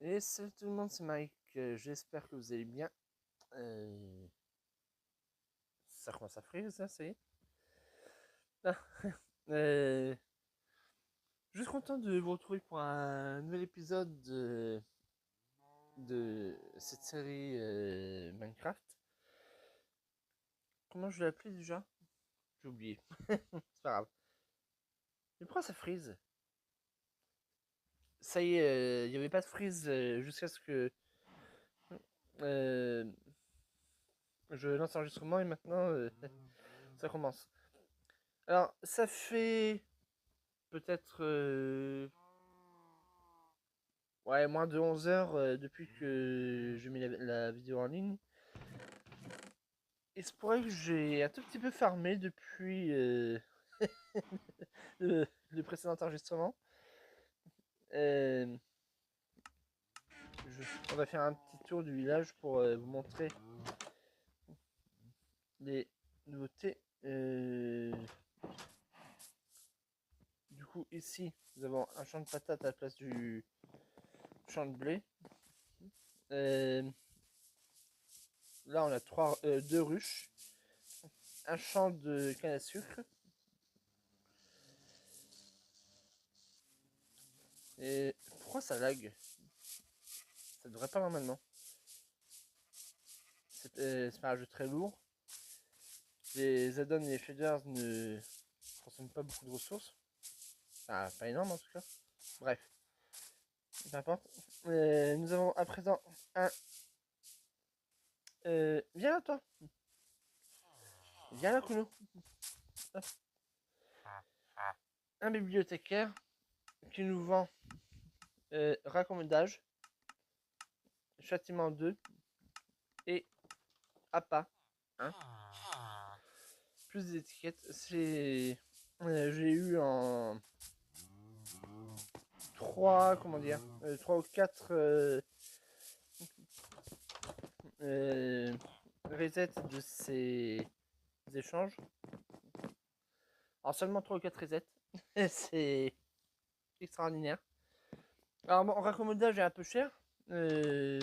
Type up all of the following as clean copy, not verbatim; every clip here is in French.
Et salut tout le monde, c'est Mike. J'espère que vous allez bien. Euh, Ça commence à frire, ça y est. Ah, euh, juste content de vous retrouver pour un nouvel épisode de cette série Minecraft. Comment je l'ai appelé déjà? J'ai oublié. C'est pas grave. Mais pourquoi ça freeze? Ça y est, il n'y avait pas de freeze jusqu'à ce que euh, je lance l'enregistrement et maintenant ça commence. Alors, ça fait peut-être ouais, moins de 11 heures depuis que je mets la vidéo en ligne. Il se pourrait que j'ai un tout petit peu farmé depuis le précédent enregistrement. Euh, on va faire un petit tour du village pour vous montrer les nouveautés. Du coup, ici, nous avons un champ de patates à la place du champ de blé. Euh, Là, on a deux ruches, un champ de canne à sucre. Et pourquoi ça lag? Ça devrait pas normalement. C'est pas un jeu très lourd. Les add-ons et les shaders ne consomment pas beaucoup de ressources. Ah, pas énorme en tout cas. Bref, peu importe. Nous avons à présent un. Viens là, toi. Viens là, Kuno. Un bibliothécaire qui nous vend raccommodage, châtiment 2 et appât. Hein. Plus des étiquettes. J'ai eu en 3, comment dire, 3 ou 4 resets de ces échanges. Alors seulement 3 ou 4 resets. C'est extraordinaire. Alors bon, raccommodage est un peu cher. Là,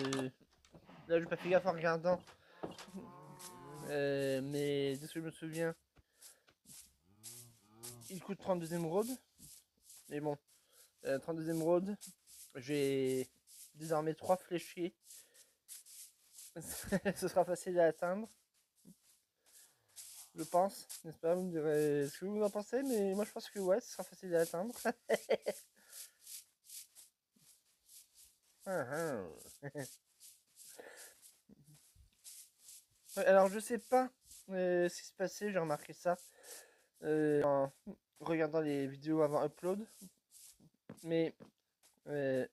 j'ai pas fait gaffe en regardant. Mais de ce que je me souviens, il coûte 32 émeraudes. Mais bon, 32 émeraudes. J'ai désormais 3 fléchiers. Ce sera facile à atteindre. Je pense, n'est-ce pas? Vous me direz ce que vous en pensez, mais moi je pense que ouais, ce sera facile à atteindre. Alors je sais pas ce qui se passait, j'ai remarqué ça en regardant les vidéos avant upload, mais euh,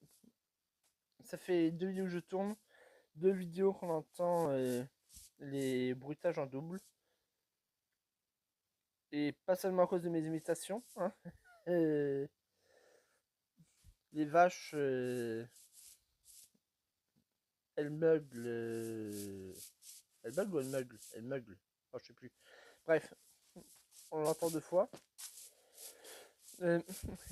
ça fait 2 vidéos que je tourne, 2 vidéos qu'on entend les bruitages en double, et pas seulement à cause de mes imitations, hein. Euh, les vaches, elles meuglent, elles meuglent ou elles meuglent? Elles meuglent, oh, je sais plus. Bref, on l'entend 2 fois. Euh,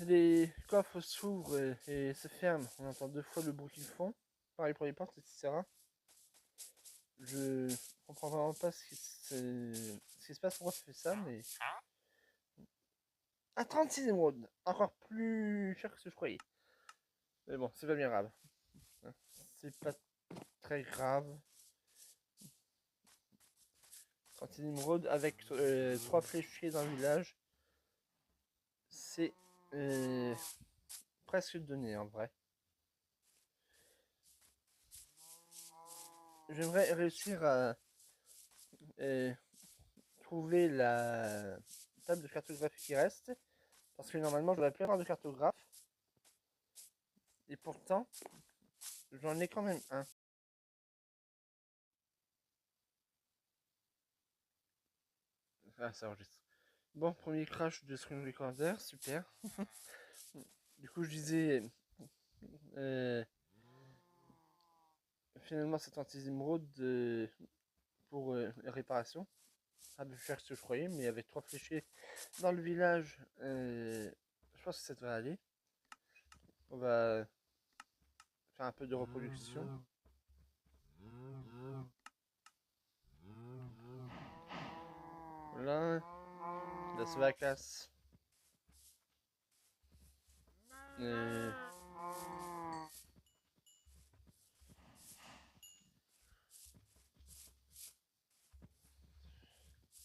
les coffres s'ouvrent et se ferment, on entend 2 fois le bruit qu'ils font. Pareil pour les portes, etc. Je comprends vraiment pas ce qui se passe, pourquoi ça fait ça, mais. Ah, 36 émeraudes, encore plus cher que ce que je croyais. Mais bon, c'est pas bien grave. C'est pas très grave. 36 émeraudes avec 3 fléchiers dans le village, c'est presque donné en vrai. J'aimerais réussir à trouver la table de cartographie qui reste. Parce que normalement, je devrais plus avoir de cartographe. Et pourtant, j'en ai quand même un. Ah, ça enregistre. Bon, premier crash de Screen Recorder, super. Du coup, je disais. Euh, Finalement, c'est 36 émeraudes pour réparation. Un peu plus cher que ce que je croyais, mais avec 3 fléchés dans le village, je pense que ça devrait aller. On va faire un peu de reproduction. Voilà, Las vacas.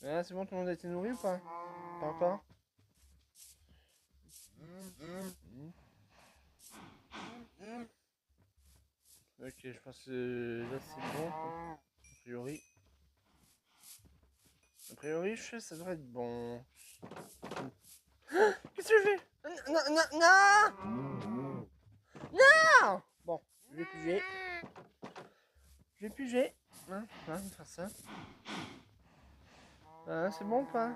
Ah, c'est bon, tout le monde a été nourri ou pas? Pas encore? Ok, je pense que là c'est bon. A priori. A priori, ça devrait être bon. Qu'est-ce que je fais? Non, non, non! Non! Bon, je vais piger. Je vais piger. Hein, on va faire ça. Ah, c'est bon ou pas?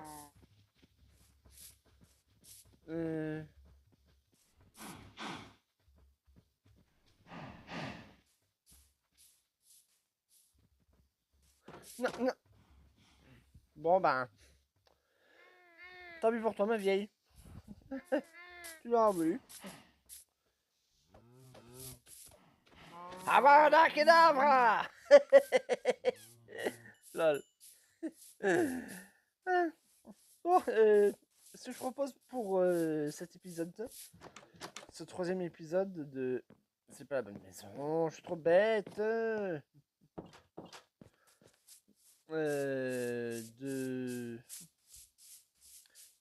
Non, non. Bon, ben. Tant pis pour toi, ma vieille. Tu l'auras voulu. Avada Kedavra! Lol. Bon, ce que je propose pour cet épisode, ce troisième épisode de C'est pas la bonne maison, je suis trop bête. De.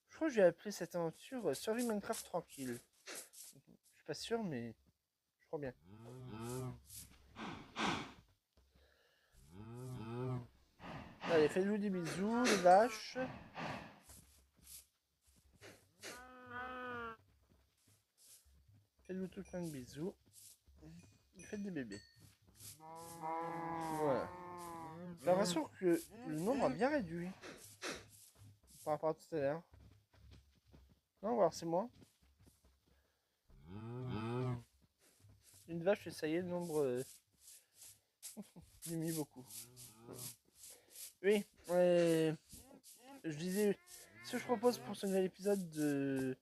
Je crois que je vais appeler cette aventure Survie Minecraft tranquille. Je suis pas sûr, mais je crois bien. Allez, faites-vous des bisous, les vaches. Faites-vous tout plein de bisous. Et faites des bébés. Voilà. J'ai l'impression que le nombre a bien réduit par rapport à tout à l'heure. Non, alors c'est moi. Une vache et ça y est, le nombre diminue beaucoup. Oui, je disais, ce que je propose pour ce nouvel épisode de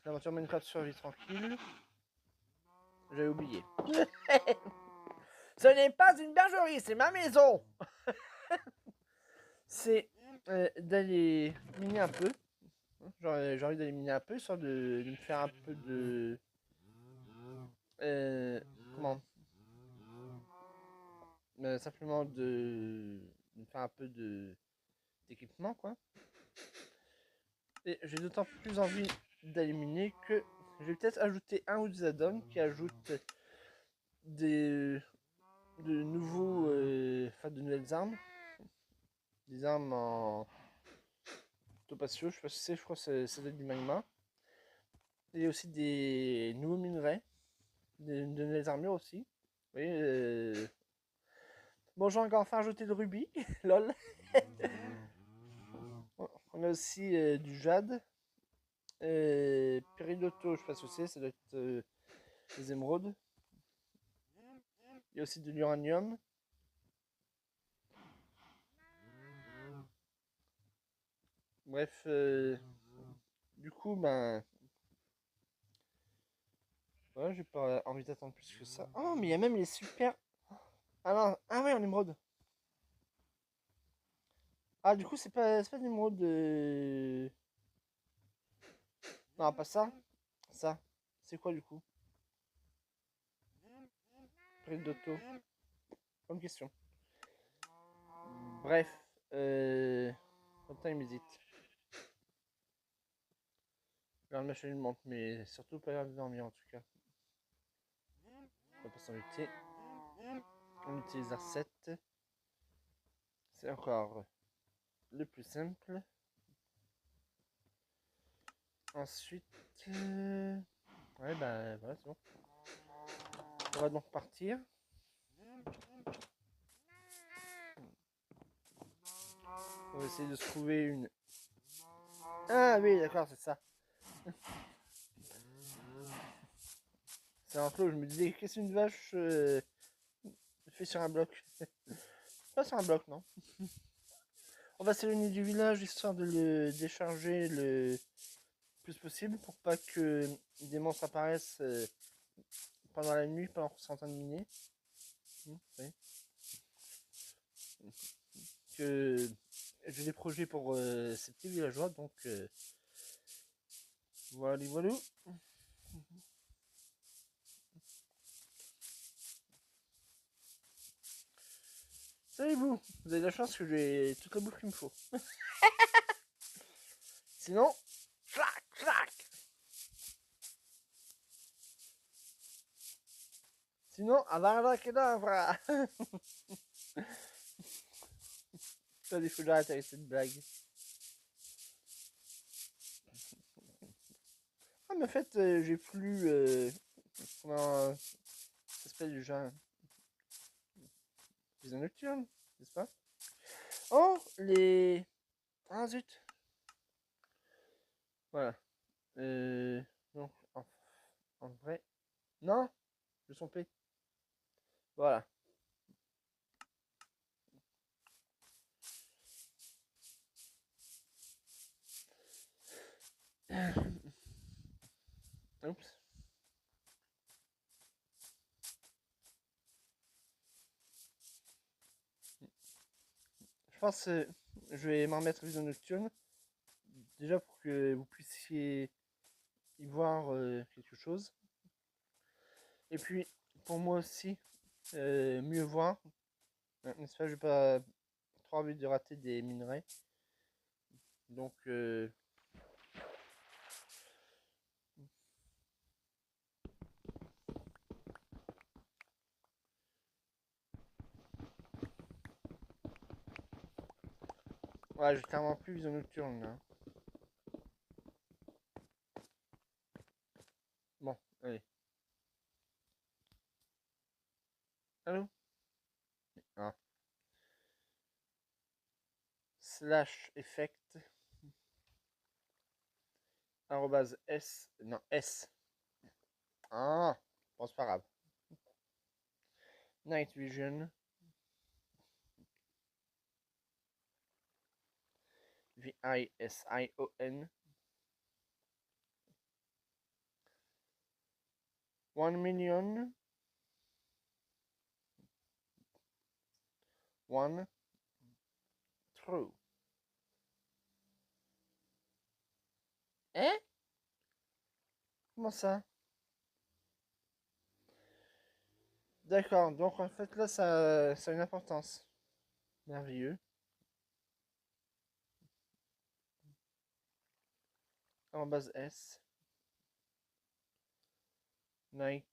l'aventure Minecraft Survie tranquille, j'avais oublié. Ce n'est pas une bergerie, c'est ma maison. C'est d'aller miner un peu. J'ai envie d'aller miner un peu, histoire de me faire un peu de... comment simplement de me faire un peu d'équipement, quoi. Et j'ai d'autant plus envie d'aller miner que je vais peut-être ajouter un ou deux add-ons qui ajoutent de nouveaux, enfin de nouvelles armes. Des armes en topazio, je sais pas si c'est, je crois que ça doit être du magma. Et aussi des nouveaux minerais, de nouvelles armures aussi. Vous voyez, bon, j'ai encore enfin ajouté de rubis, lol. On a aussi du jade. Péridotto, je sais pas ce que c'est, ça doit être des émeraudes. Il y a aussi de l'uranium. Bref, du coup, ben. Ouais, j'ai pas envie d'attendre plus que ça. Oh, mais il y a même les super. Ah non, ah ouais, en émeraude. Ah, du coup, c'est pas l'émeraude. Non, pas ça. Ça. C'est quoi du coup? Près d'auto. Bonne question. Bref. Combien il m'hésite. Là, ma chaîne monte, mais surtout pas l'air de dormir en tout cas. On va pas s'embêter. On utilise R7. C'est encore le plus simple. Ensuite. Ouais, bah voilà, c'est bon. On va donc partir. On va essayer de se trouver une. Ah oui, d'accord, c'est ça. C'est un clos, je me disais, qu'est-ce qu'une vache fait sur un bloc? Pas sur un bloc, non. On va s'éloigner du village histoire de le décharger le plus possible pour pas que des monstres apparaissent pendant la nuit, pendant qu'on s'entend miner. Oui. Que j'ai des projets pour ces petits villageois, donc voilà, voilà. Savez-vous, vous avez de la chance que j'ai toute la bouffe qu'il me faut. Sinon, clac, clac. Sinon, avara kedavra. Ça, il faut que j'arrête avec cette blague. Ah, mais en fait, j'ai plus. Comment ça s'appelle déjà? Vision nocturne, n'est-ce pas? Oh, les. Ah, zut. Voilà. Donc, en vrai. Non, je suis trompé. Voilà. Oups. Je pense que je vais m'en mettre vision nocturne. Déjà pour que vous puissiez y voir quelque chose. Et puis, pour moi aussi, mieux voir. N'est-ce pas, j'ai pas trop envie de rater des minerais. Donc, ouais, j'ai clairement plus vision nocturne là. Bon, allez. Allô? Ah. Slash effect. Arrobase S. Non, S. Ah, bon, c'est pas grave. Night Vision. Vision. 1 million. 1 true. Hein? Comment ça? D'accord, donc en fait là ça a une importance. Merveilleux. En base S. Night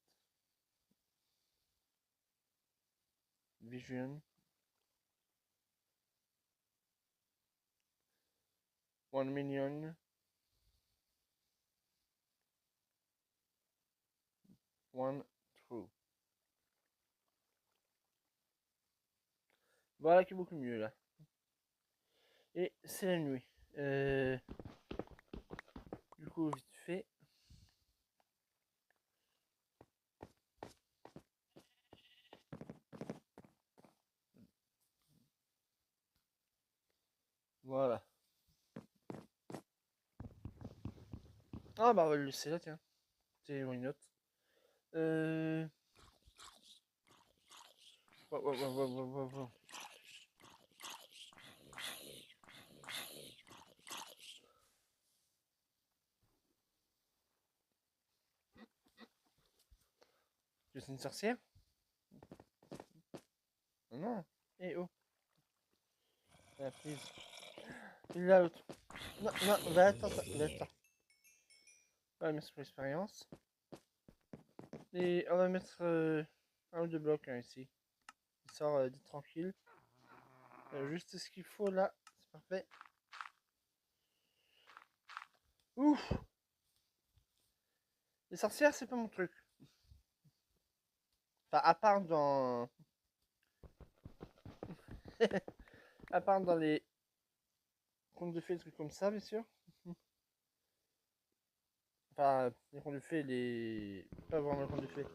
Vision. 1 million. 1 true. Voilà qui est beaucoup mieux là. Et c'est la nuit. Du coup, vite fait. Voilà. Ah bah on va le laisser là, tiens. C'est une note. Euh... Wow. Tu es une sorcière? Non. Eh oh. Ah, please. Il est là l'autre. Non, va-t'en. On va mettre pour l'expérience. Et on va mettre un ou deux blocs hein, ici. Il sort dit tranquille. Juste ce qu'il faut là. C'est parfait. Ouf. Les sorcières, c'est pas mon truc. Enfin, à part dans. à part dans les contes de fées, des trucs comme ça, bien sûr. Enfin, les contes de fées, les. Pas vraiment les contes de fées.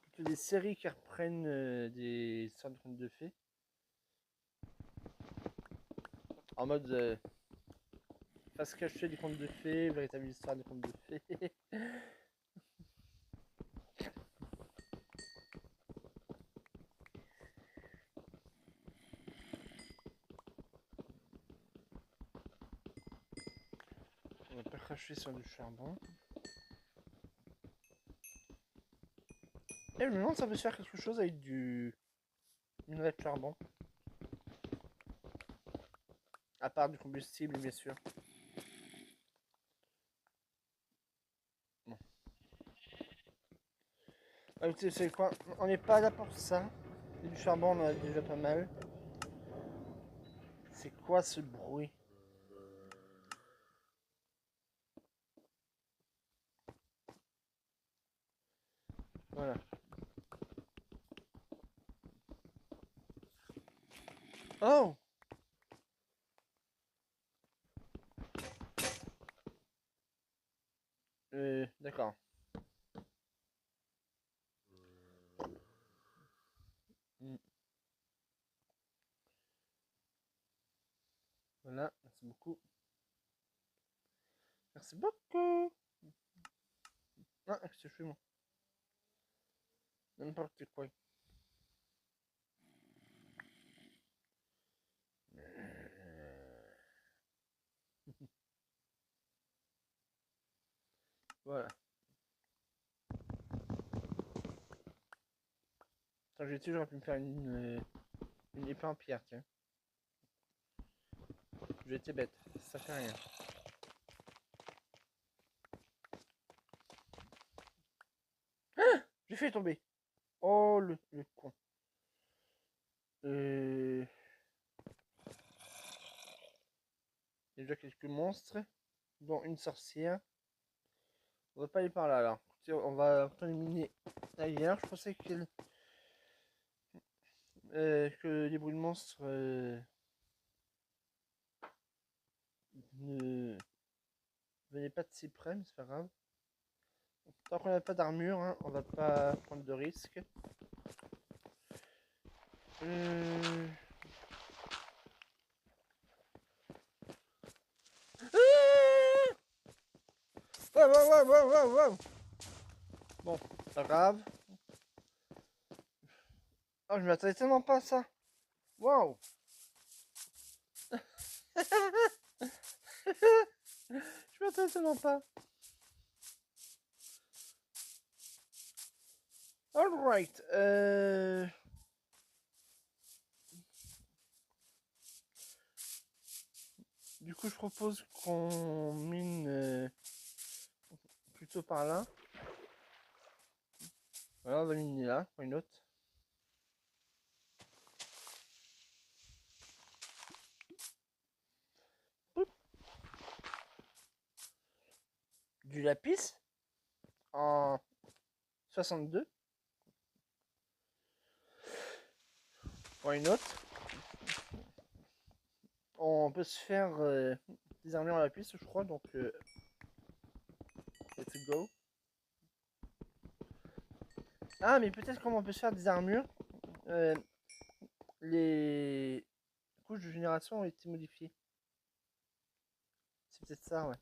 Plutôt des séries qui reprennent des histoires de contes de fées. En mode. Face cachée des contes de fées, véritable histoire des contes de fées. cracher sur du charbon. Et je me demande si ça peut se faire quelque chose avec du minerai de charbon. À part du combustible, bien sûr. Bon. Ah, tu sais quoi? On n'est pas là pour ça. Et du charbon, on en a déjà pas mal. C'est quoi ce bruit? Voilà. Oh! D'accord. Mm. Voilà, merci beaucoup. Merci beaucoup. Ah, c'est chez moi. N'importe quoi. Voilà. Attends, j'aurais pu me faire une épée en pierre, tiens. J'ai été bête, ça fait rien. J'ai fait tomber. Oh, le con. Il y a déjà quelques monstres, dont une sorcière. On va pas aller par là, alors. On va éliminer ailleurs. Je pensais que les bruits de monstres ne venaient pas de si près, mais c'est pas grave. Tant qu'on n'a pas d'armure, hein, on va pas prendre de risques. Wow, wow, wow, wow, wow. Bon, pas grave. Oh, je m'attendais tellement pas à ça. Waouh. Je m'attendais tellement pas. Alright. Du coup, je propose qu'on mine plutôt par là. Voilà, on va miner là, une autre. Du lapis en 62. Pour une autre. On peut se faire des armures en lapis, je crois, donc let's go. Ah, mais peut-être comment on peut se faire des armures. Les couches de génération ont été modifiées. C'est peut-être ça, ouais.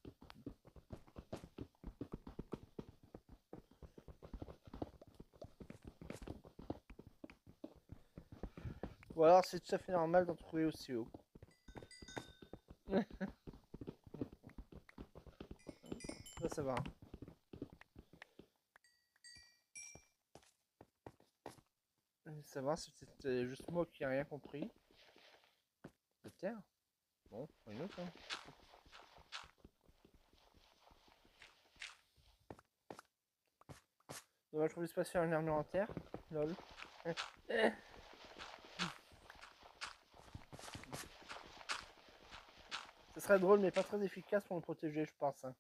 Ou alors c'est tout à fait normal d'en trouver aussi haut. Ça va. Ça va, c'est peut-être juste moi qui n'ai rien compris. Peut-être. Bon, une autre. Hein. Dommage, je voulais pas se faire une armure en terre. Lol. Ce serait drôle, mais pas très efficace pour me protéger, je pense. Hein.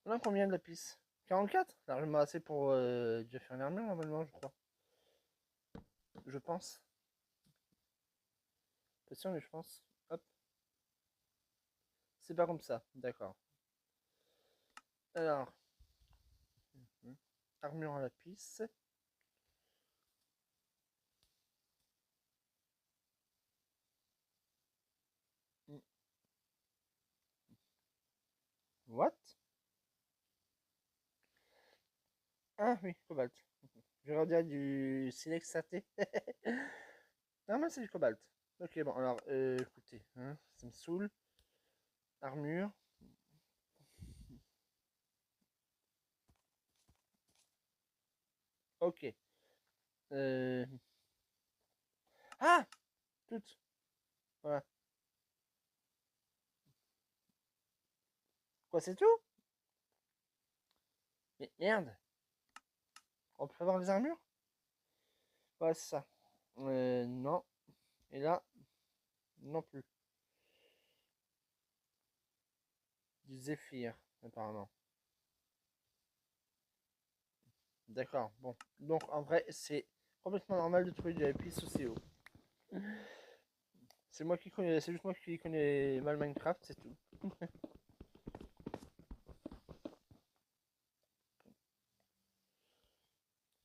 On a combien de lapis? 44? Largement assez pour déjà faire une armure, normalement, je crois. Je pense. Pas sûr, mais je pense. Hop. C'est pas comme ça. D'accord. Alors. Armure en lapis. What? Ah oui, cobalt. Je vais redire du silex saté. Non, mais c'est du cobalt. Ok, bon, alors, écoutez, hein, ça me saoule. Armure. Ok. Euh... Ah! Toutes. Voilà. Quoi, c'est tout? Mais merde! On peut avoir les armures? Ouais, c'est ça. Non. Et là, non plus. Du Zéphyr, apparemment. D'accord, bon. Donc, en vrai, c'est complètement normal de trouver de la piste aussi haut. C'est moi qui connais, c'est juste moi qui connais mal Minecraft, c'est tout.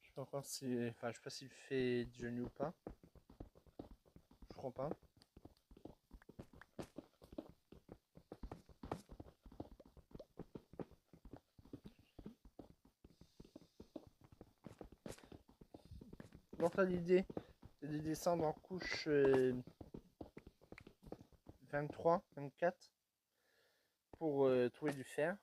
Je sais pas encore si, enfin, je sais pas s'il fait déjà nuit ou pas. Je crois pas. Donc là, l'idée, c'est de descendre en couche 23, 24 pour trouver du fer.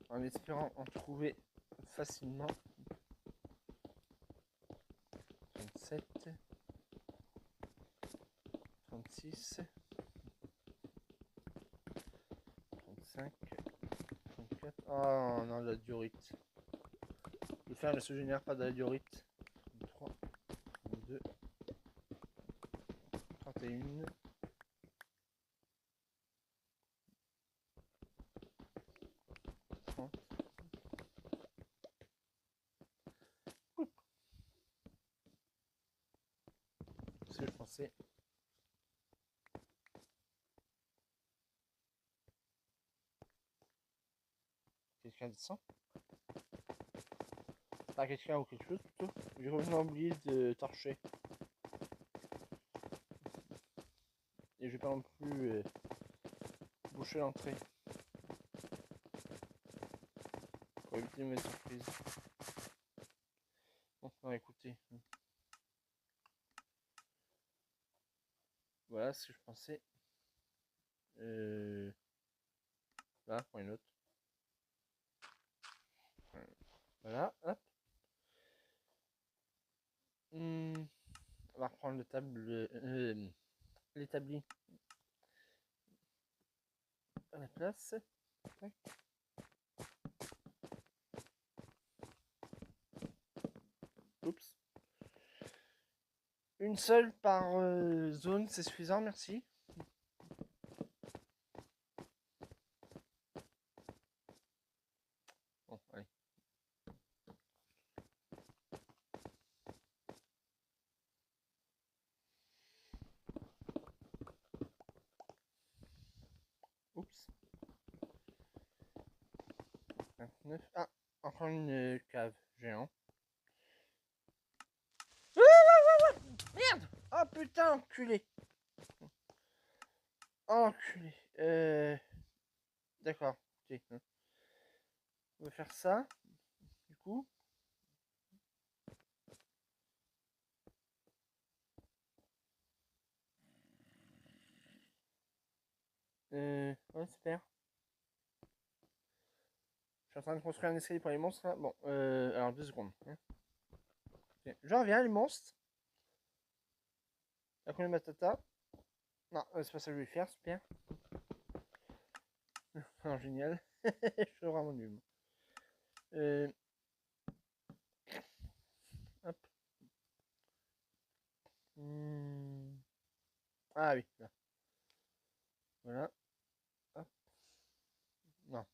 En espérant en trouver facilement. 37, 36, 35, 34. Oh non, la diorite. Le fer ne se génère pas de la diorite. 33, 32, 31. Ce que je pensais. Quelqu'un descend. Pas quelqu'un ou quelque chose plutôt. J'ai complètement oublié de torcher. Et je vais pas non plus boucher l'entrée. Pour éviter de mettre surprise. Bon, non, écoutez. Voilà ce que je pensais. Là, pour une autre. Voilà, hop. On va reprendre le table, l'établi à la place. Tac. Oups. Une seule par zone, c'est suffisant, merci. Bon, allez. Oups. 29. Ah, encore une cave géant. Merde! Oh putain, enculé! Oh, enculé. D'accord. Ok. On va faire ça. Du coup. Ouais, super. Je suis en train de construire un escalier pour les monstres là. Bon, alors 2 secondes. Hein. Okay. Je reviens, les monstres. La combien matata? Non, c'est pas ça que je vais faire, super. Non, génial. Je suis vraiment nul. Hop. Ah oui, là. Voilà. Hop. Non.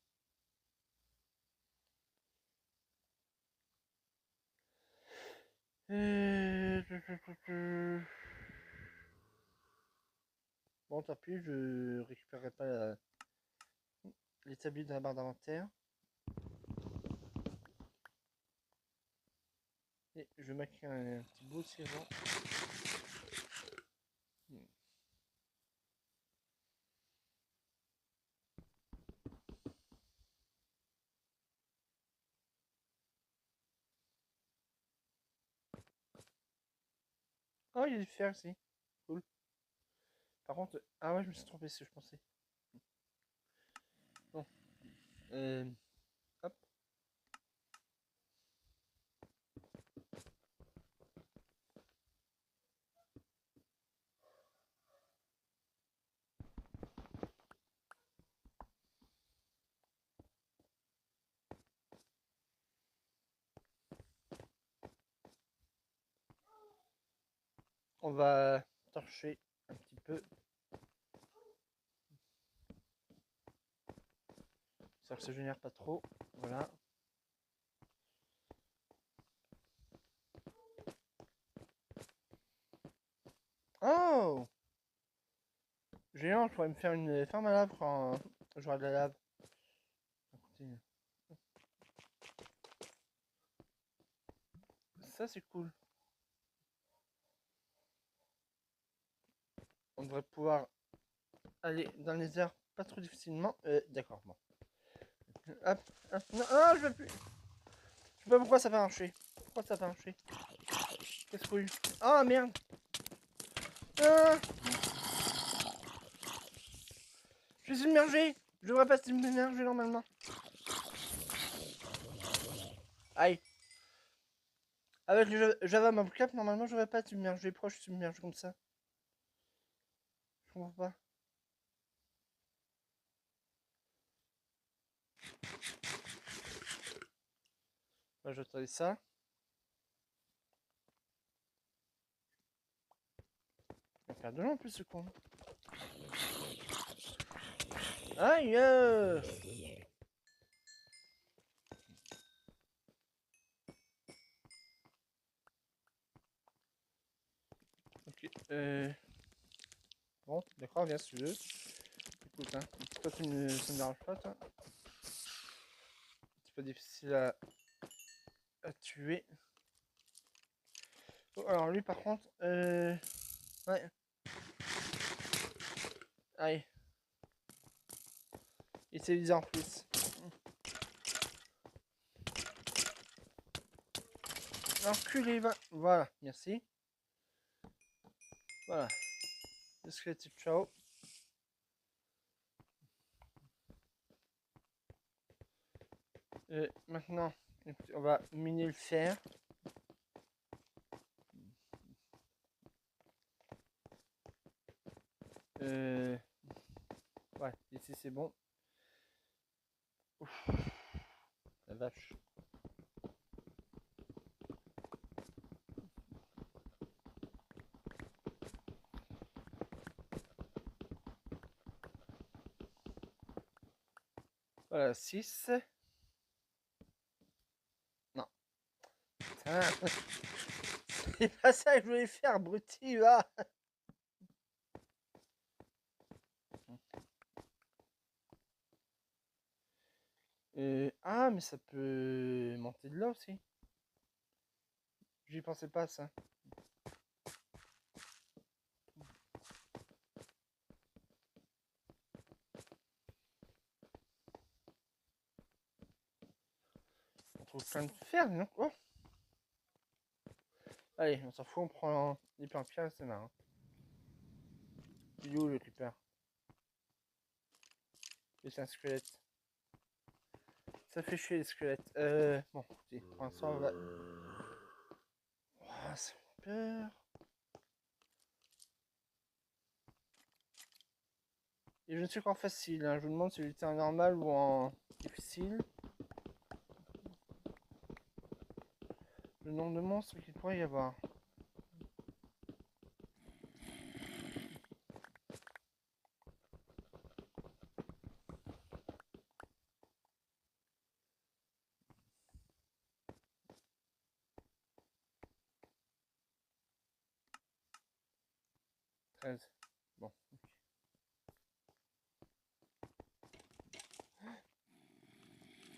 Euh... Bon, tant pis, je récupérerai pas la... l'établi dans la barre d'inventaire. Et je marque un petit bout de servant. Oh, il y a du fer ici. Cool. Par contre, ah ouais, je me suis trompé, c'est ce que je pensais. Bon. Hop. On va torcher un petit peu. C'est que ça génère pas trop. Voilà. Oh! Géant, je pourrais me faire une ferme à lave quand j'aurai de la lave. Ça, c'est cool. On devrait pouvoir aller dans les airs pas trop difficilement. D'accord, bon. Hop, hop. Non, ah, je veux plus. Je sais pas pourquoi ça va marcher. Pourquoi ça va marcher? Qu'est-ce que c'est? Ah, merde. Ah, je suis submergé. Je devrais pas submerger normalement. Aïe. Avec le Java Mobcap, normalement, je devrais pas submerger. Pourquoi je suis submergé comme ça? Je comprends pas. Bah, je vais tenter ça. Il va faire de l'eau en plus, ce con. Aïe! Ok. Bon, d'accord, bien sûr. Écoute, hein. Toi, ça ne dérange pas, toi. Un petit peu difficile à tuer. Oh, alors, lui, par contre, ouais. Aïe. Il s'est visé en plus. Enculé, va. Voilà, merci. Voilà. Le squelette, ciao. Maintenant, on va miner le fer. Ouais, ici c'est bon. Ouf. La vache. Voilà, 6. Non. Putain. C'est pas ça que je voulais faire, abruti, va. Ah, mais ça peut monter de là aussi. J'y pensais pas, ça. On trouve plein de fer, non? Oh. Allez, on s'en fout, on prend l'hyper pierre, c'est marrant. Il est où le creeper? C'est un squelette. Ça fait chier les squelettes. Bon, écoutez, pour l'instant, on va. Oh, ça fait peur. Et je ne suis qu'en facile, hein. Je vous demande si j'étais en normal ou en difficile. Le nombre de monstres qu'il pourrait y avoir. Bon.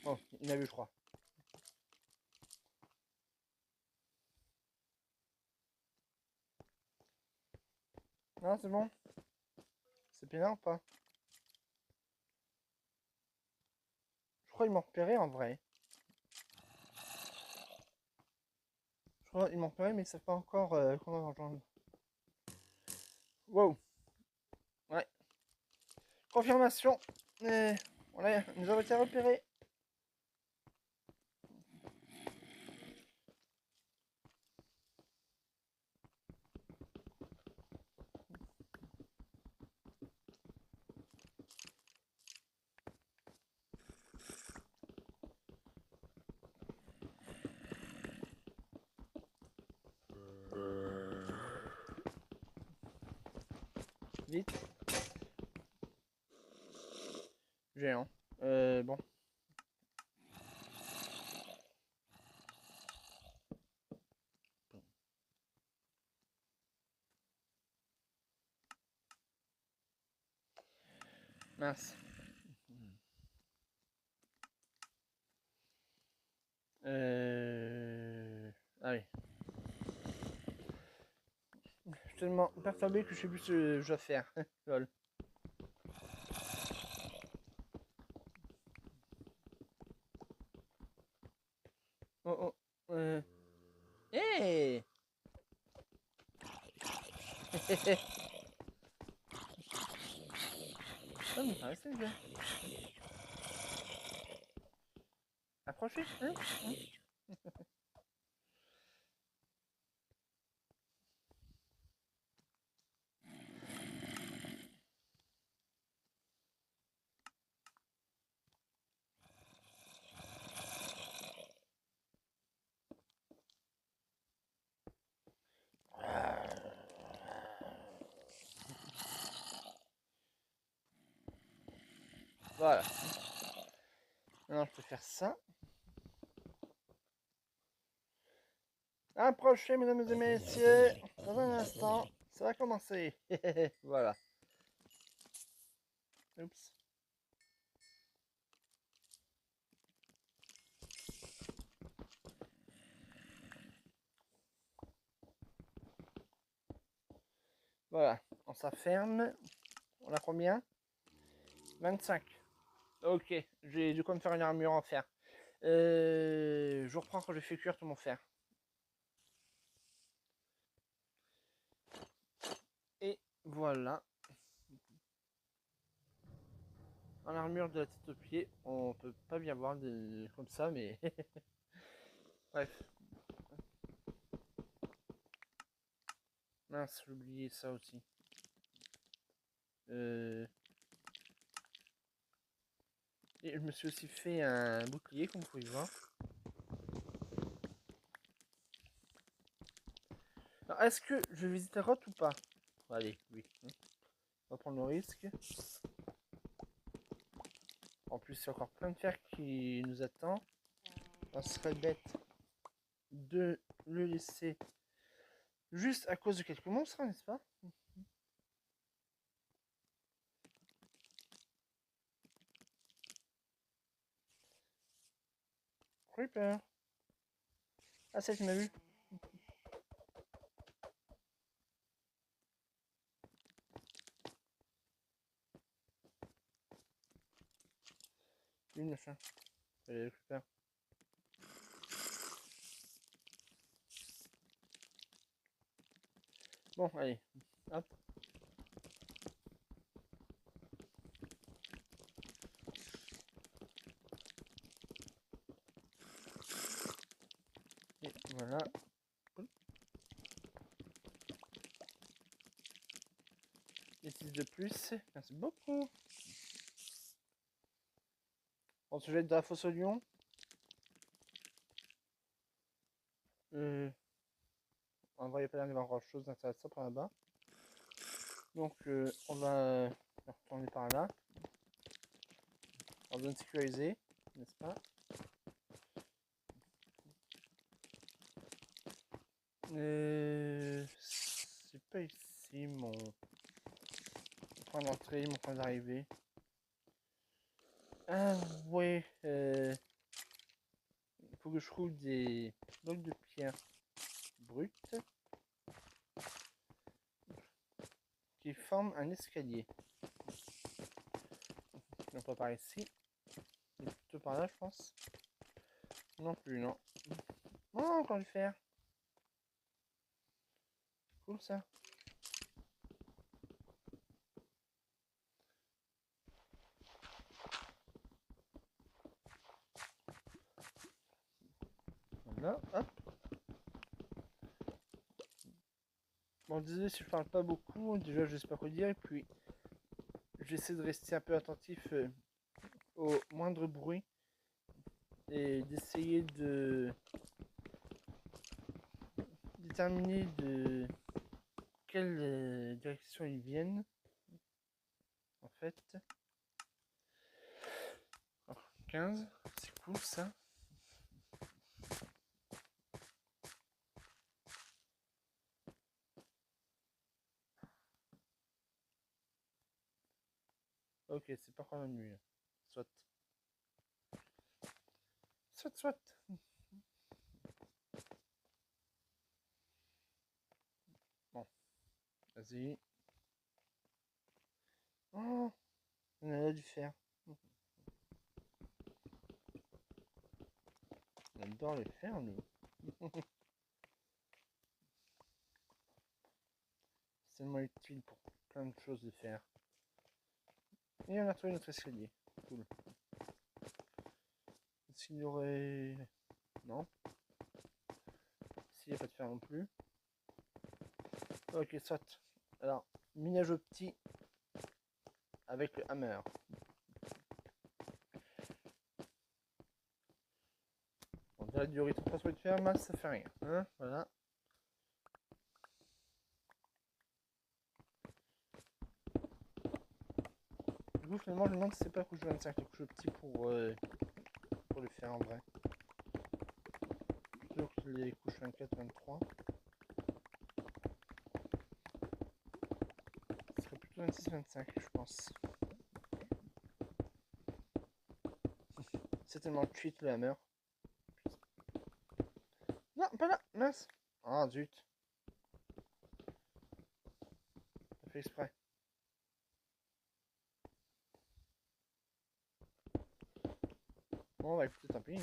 Oh, il y en a eu 3. Non, c'est bon. C'est pénal ou pas? Je crois qu'ils m'ont repéré en vrai. Je crois qu'ils m'ont repéré, mais ils savent pas encore comment rejoindre. Wow. Ouais. Confirmation. Voilà, nous avons été repérés. Vite. Géant. Bon. Mince. Ah oui. Je suis tellement perturbé que je sais plus ce que je dois faire. Lol. Oh oh. Hey. Ça me paraissait bien. Approchez. Hein. Voilà. Maintenant, je peux faire ça. Approchez, mesdames et messieurs. Dans un instant, ça va commencer. Voilà. Oups. Voilà. On s'afferme. On a combien? 25. Ok. J'ai du quoi me faire une armure en fer. Je reprends quand j'ai fait cuire tout mon fer. Et voilà. En armure de la tête aux pieds, on peut pas bien voir comme ça, mais bref. Mince, j'ai oublié ça aussi. Et je me suis aussi fait un bouclier, comme vous pouvez voir. Alors, est-ce que je vais visiter Roth ou pas? Allez, oui. On va prendre le risque. En plus, il y a encore plein de fer qui nous attend. On serait bête de le laisser juste à cause de quelques monstres, n'est-ce pas? Creeper. Ah, ça, tu m'as vu. Une machin. Allez, le creeper. Bon, allez. Hop. Et voilà. Et 6 de plus. Merci beaucoup. On se jette de la fosse au lion. En vrai, il n'y a pas l'air d'y avoir grand chose d'intéressant par là-bas. Donc, on va retourner par là. En zone sécurisée, n'est-ce pas? C'est pas ici mon point d'entrée, mon point d'arrivée. Ah ouais, faut que je trouve des blocs de pierre brutes qui forment un escalier. Non, pas par ici, mais plutôt par là, je pense. Non plus, non. Non, encore le faire. Cool ça. Voilà, hop. Bon, désolé si je parle pas beaucoup, déjà je sais pas quoi dire, et puis j'essaie de rester un peu attentif au moindre bruit et d'essayer de déterminer de quelle direction ils viennent en fait. Alors, 15, c'est cool ça. Ok, c'est pas quand même mieux. Soit. Soit. Bon, vas-y. Oh, on a dû faire. On adore les faire, nous. C'est tellement utile pour plein de choses de faire. Et on a trouvé notre escalier. Cool. S'il y aurait... Non. S'il n'y a pas de fer non plus. Ok, soit. Alors, minage au petit avec le hammer. On dirait du rythme transport de fer, mais ça fait rien. Hein, voilà. Du coup, finalement, je me demande si c'est pas couche 25, les couches petits pour le faire en vrai. Plutôt que les couches 24, 23. Ce serait plutôt 26, 25, je pense. C'est tellement cheat le hammer. Non, pas là, mince. Ah, zut. T'as fait exprès. Bon, bah écoutez, tant pis.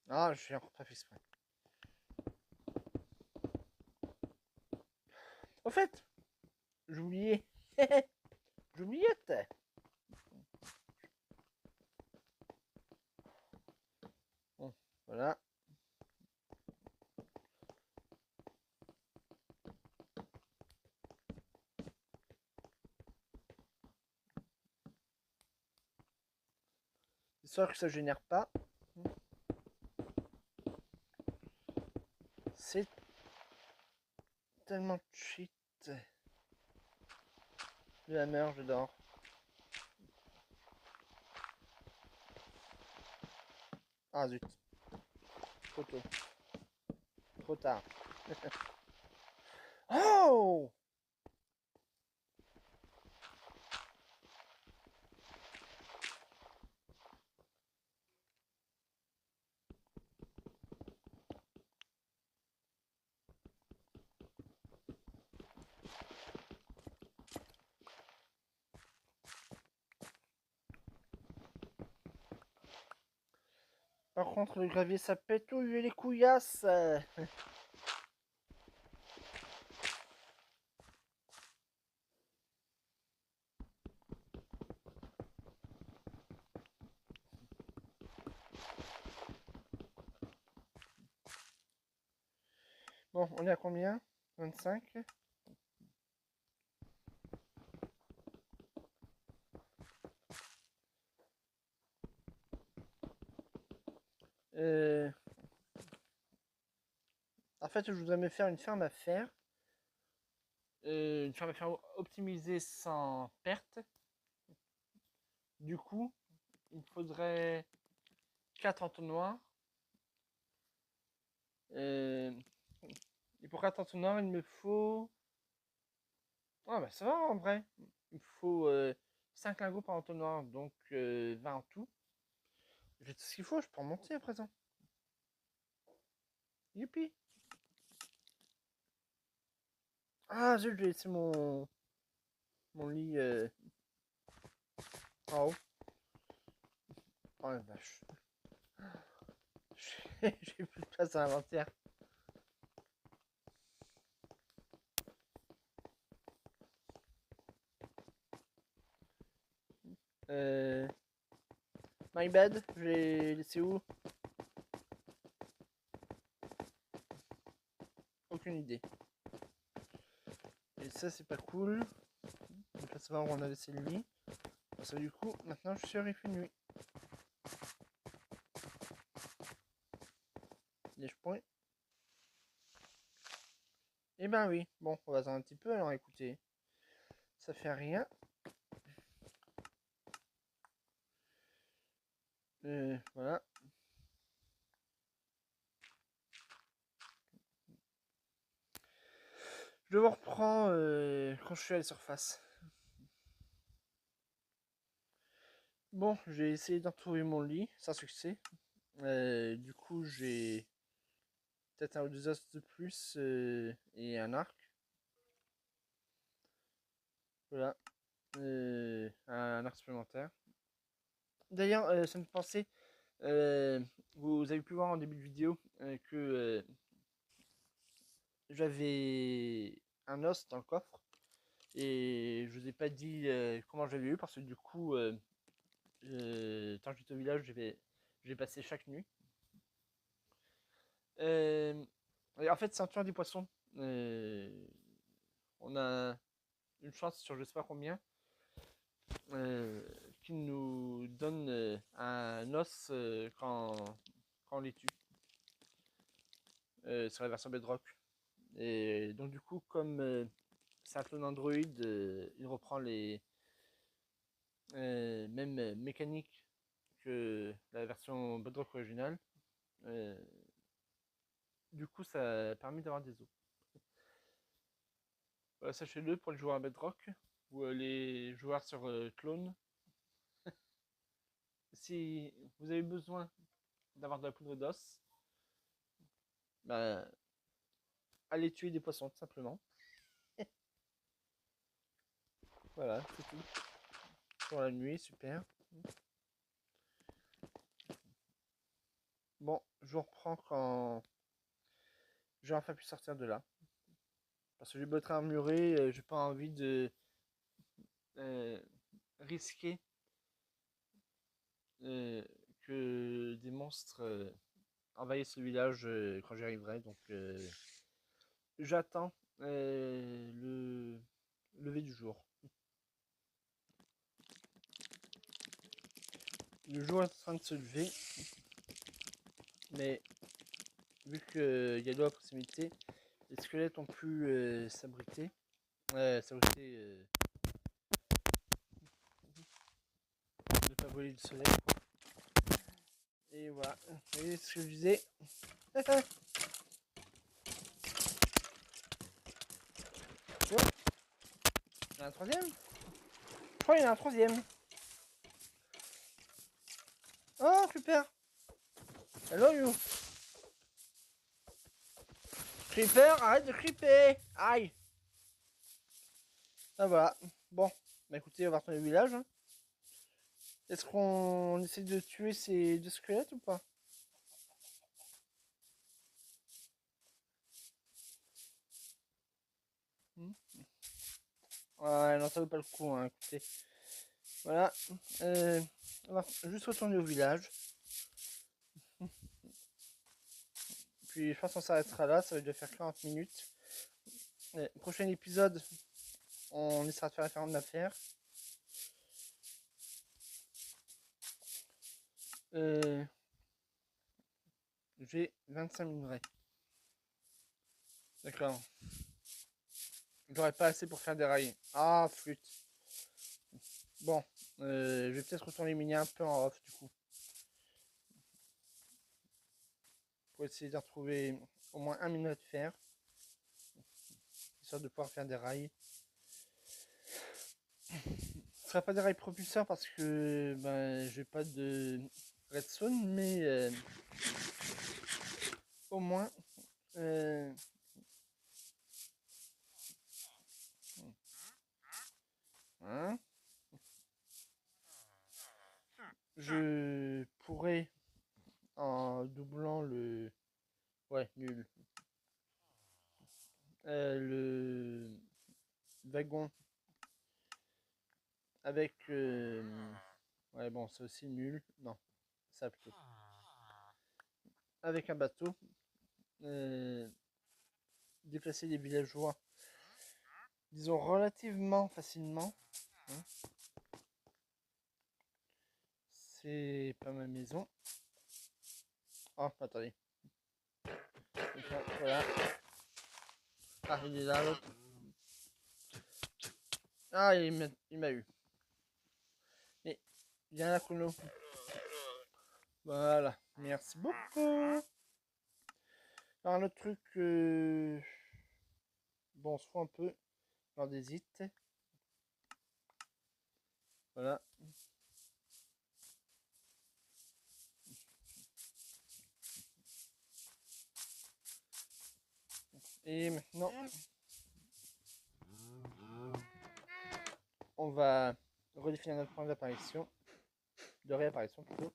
Ah, je n'ai encore pas fait exprès. Au fait, j'oubliais. J'oubliais. Bon, voilà. Histoire que ça génère pas. C'est tellement cheat. Le hammer, j'adore. Ah zut. Trop tôt. Trop tard. Oh! Par contre, le gravier, ça pétouille les couillasses. Bon, on est à combien? 25. En fait, je voudrais me faire une ferme à fer. Une ferme à fer optimisée sans perte. Du coup, il faudrait 4 entonnoirs. Et pour 4 entonnoirs, il me faut... Ah bah ça va en vrai. Il me faut 5 lingots par entonnoir, donc 20 en tout. J'ai tout ce qu'il faut, je peux en monter à présent. Youpi. Ah zut, j'ai laissé mon lit en haut. Oh la vache. J'ai plus de place dans l'inventaire. My bad, j'ai laissé où? Aucune idée. Et ça, c'est pas cool. Je vais pas savoir où on a laissé le lit. Parce que du coup, maintenant, je suis il fait nuit. Neige-point. Eh ben oui. Bon, on va attendre un petit peu, alors écoutez. Ça fait rien. Voilà. Je vous reprends quand je suis à la surface. Bon, j'ai essayé de retrouver mon lit, sans succès. Du coup, j'ai peut-être un ou deux os de plus et un arc. Voilà. Un arc supplémentaire. D'ailleurs, ça me fait penser, vous avez pu voir en début de vidéo que j'avais un os dans le coffre. Et je vous ai pas dit comment je l'avais eu parce que du coup, quand j'étais au village, j'ai passé chaque nuit. En fait, c'est un tueur des poissons. On a une chance sur je sais pas combien qui nous donne un os quand on les tue. Sur la version Bedrock. Et donc du coup, comme c'est un clone Android, il reprend les mêmes mécaniques que la version Bedrock originale. Euh, du coup, ça a permis d'avoir des os. Voilà, sachez-le pour les joueurs à Bedrock ou les joueurs sur clone. Si vous avez besoin d'avoir de la poudre d'os, bah, allez tuer des poissons tout simplement. Voilà, c'est tout. Pour la nuit, super. Bon, je vous reprends quand j'ai enfin pu sortir de là. Parce que j'ai beau être armuré, j'ai pas envie de euh, risquer euh, que des monstres envahissent le village quand j'y arriverai. Donc j'attends le lever du jour. Le jour est en train de se lever, mais vu qu'il y a l'eau à proximité, les squelettes ont pu s'abriter. Ne pas voler du soleil. Et voilà, vous voyez ce que je disais. Oh, il y en a un troisième. Je crois qu'il y en a un troisième. Oh, super. Hello you. Creeper, arrête de creeper. Aïe. Ah voilà. Bon, bah écoutez, on va retourner au village. Hein. Est-ce qu'on essaie de tuer ces deux squelettes ou pas? Hmm. Ouais, non, ça vaut pas le coup, hein, écoutez. Voilà. On va juste retourner au village. Puis je pense qu'on s'arrêtera là, ça va déjà faire 40 minutes. Prochain épisode, on essaiera de faire un ferme d'affaires. J'ai 25 minerais. D'accord. J'aurais pas assez pour faire des rails. Ah, flûte. Bon, je vais peut-être retourner miner un peu en off du coup. Pour essayer de retrouver au moins un minerai de fer. histoire de pouvoir faire des rails. Ce sera pas des rails propulseurs parce que ben, j'ai pas de redstone, mais au moins hein, je pourrais, en doublant le... Ouais, nul. Le wagon avec... ouais, bon, c'est aussi nul. Non, ça plutôt. Avec un bateau. Déplacer les villageois, disons, relativement facilement. Hein. C'est pas ma maison. Oh, attendez. Voilà. Ah, il est là, l'autre. Ah, il m'a eu. Mais, viens là, Kuno. Voilà. Merci beaucoup. Alors, un autre truc, bon, on se fout un peu dans des hits. Voilà. Et maintenant, on va redéfinir notre point d'apparition, de réapparition plutôt,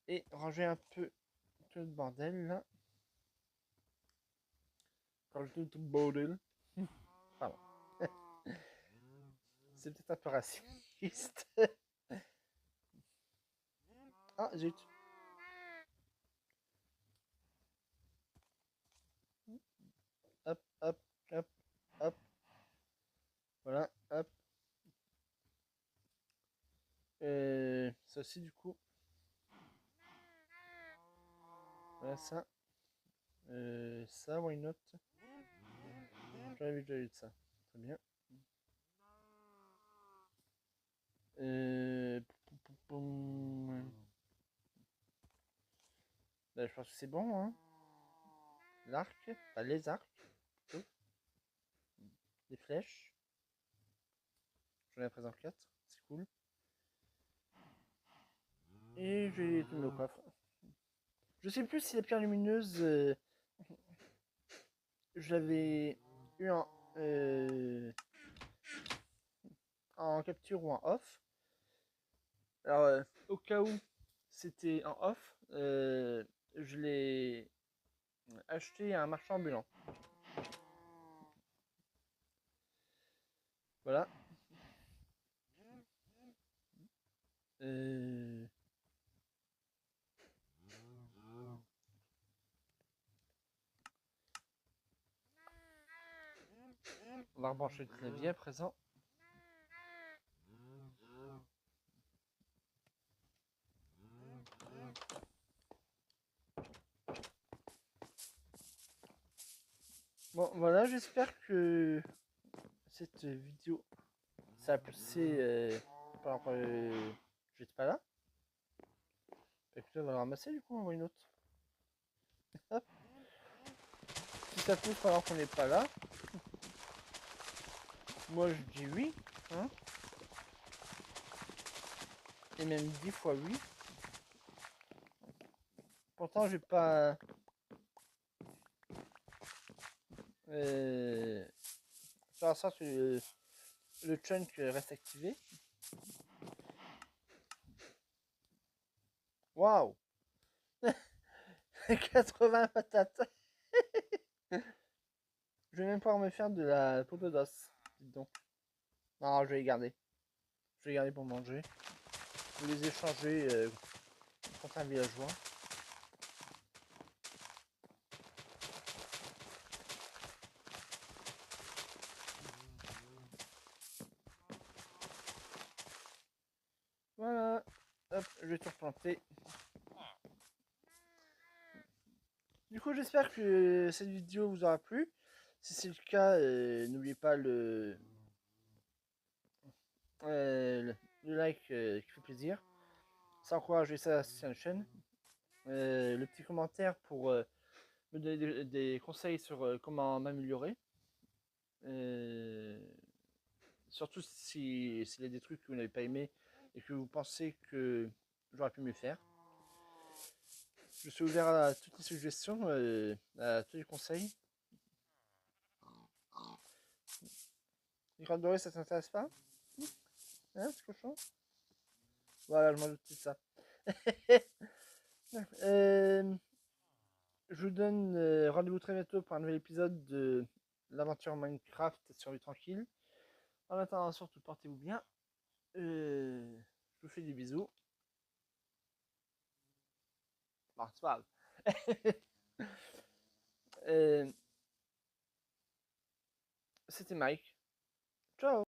et ranger un peu tout le bordel là. Tout le bordel. Pardon. C'est peut-être un peu raciste. Ah, zut. Hop, hop, hop, hop. Voilà, hop. Ça aussi, du coup. Voilà, ça. Ça, why not? J'avais déjà eu de ça. Très bien. Là, je pense que c'est bon, hein. L'arc, enfin les arcs, plutôt. Les flèches. J'en ai à présent 4, c'est cool. Et j'ai tout nos coffres. Je sais plus si la pierre lumineuse, je l'avais eu en capture ou en off. Alors, au cas où c'était en off, je l'ai acheté à un marchand ambulant. Voilà. On va rebrancher le clavier à présent. Bon, voilà, j'espère que cette vidéo, ça a poussé. Alors, j'étais pas là. Écoutez, on va le ramasser du coup, on voit une autre. Hop. Si ça pousse alors qu'on n'est pas là, moi je dis oui. Hein, et même 10 fois oui. Pourtant, j'ai pas. Faire en sorte que le chunk reste activé. Waouh! 80 patates! Je vais même pouvoir me faire de la pomme d'os. Dites donc. Non, je vais les garder. Je vais les garder pour manger. Je vais les échanger contre un villageois. Voilà. Hop, je vais tout replanter. Du coup, j'espère que cette vidéo vous aura plu. Si c'est le cas, n'oubliez pas le like qui fait plaisir. Ça encourage ça sur la chaîne. Le petit commentaire pour me donner des conseils sur comment m'améliorer. Euh, Surtout s'il y a des trucs que vous n'avez pas aimé et que vous pensez que j'aurais pu mieux faire. Je suis ouvert à toutes les suggestions, à tous les conseils. Les graines dorées, ça t'intéresse pas? Hein, ce cochon? Voilà, je m'en doutais de ça. euh, je vous donne rendez-vous très bientôt pour un nouvel épisode de l'aventure Minecraft sur vie tranquille. En attendant, surtout, portez-vous bien. Je vous fais des bisous. Bon, c'est pas grave. C'était Mike. Ciao.